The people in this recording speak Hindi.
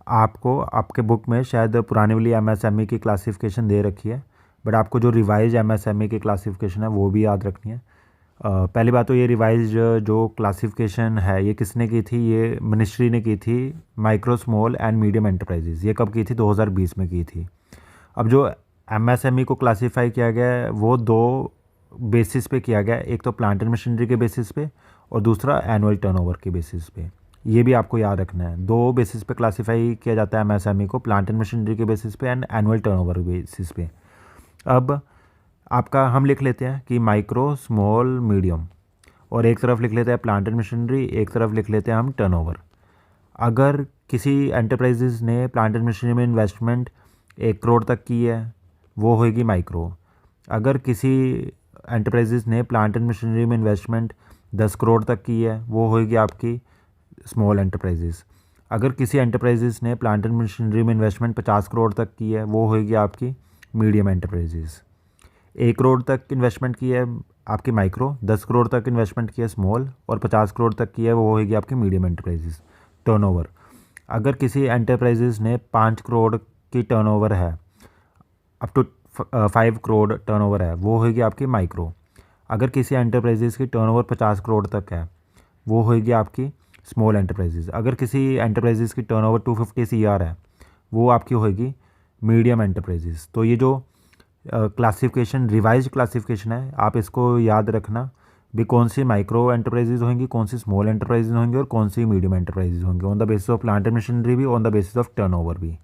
आपको आपके बुक में शायद पुराने वाली एमएसएमई की क्लासिफिकेशन दे रखी है, बट आपको जो रिवाइज एमएसएमई की क्लासिफिकेशन है वो भी याद रखनी है। पहली बात तो ये रिवाइज जो क्लासिफिकेशन है ये किसने की थी, ये मिनिस्ट्री ने की थी, micro small and medium enterprises. ये कब की थी, 2020 में की थी। अब जो एमएसएमई को क्लासीफाई किया गया है वो दो बेसिस पे किया गया है, एक तो प्लांट एंड मशीनरी के बेसिस पे और दूसरा एनुअल टर्नओवर के बेसिस पे। ये भी आपको याद रखना है, दो बेसिस पे क्लासीफाई किया जाता है एमएसएमई को, प्लांट एंड मशीनरी के बेसिस पे एंड एनुअल टर्नओवर बेसिस पे। अब आपका हम लिख लेते हैं कि माइक्रो स्मॉल मीडियम, और एक तरफ लिख लेते हैं प्लांट एंड मशीनरी, एक तरफ लिख लेते हैं हम टर्नओवर। अगर किसी एंटरप्राइजेज ने प्लांट एंड मशीनरी में इन्वेस्टमेंट 1 करोड़ तक की है वो होगी माइक्रो। अगर किसी एंटरप्राइजेज ने प्लांट एंड मशीनरी में इन्वेस्टमेंट 10 करोड़ तक की है वो होगी आपकी स्मॉल एंटरप्राइजेज। अगर किसी एंटरप्राइजेज ने प्लांट एंड मशीनरी में इन्वेस्टमेंट 50 करोड़ तक की है वो होगी आपकी मीडियम एंटरप्राइजेज। 1 करोड़ तक इन्वेस्टमेंट की है आपकी माइक्रो, 10 करोड़ तक इन्वेस्टमेंट की है स्मॉल और 50 करोड़ तक की है वो होगी आपकी मीडियम एंटरप्राइजेज। टर्नओवर, अगर किसी एंटरप्राइजेज ने 5 करोड़ की टर्नओवर है, अप टू 5 करोड़ टर्नओवर है, वो होगी आपकी माइक्रो। अगर किसी एंटरप्राइजेज की टर्नओवर 50 करोड़ तक है वो होगी आपकी स्मॉल एंटरप्राइजेज। अगर किसी एंटरप्राइजेज की टर्नओवर 250 CR है वो आपकी होगी मीडियम एंटरप्राइजेज। तो ये जो क्लासिफिकेशन रिवाइज क्लासिफिकेशन है आप इसको याद रखना भी, कौन सी माइक्रो एंटरप्राइजेज होंगी, कौन सी स्मॉल एंटरप्राइजेज होंगी और कौन सी मीडियम एंटरप्राइजेज होंगी, on the basis of plant and machinery भी, on the basis of turnover भी।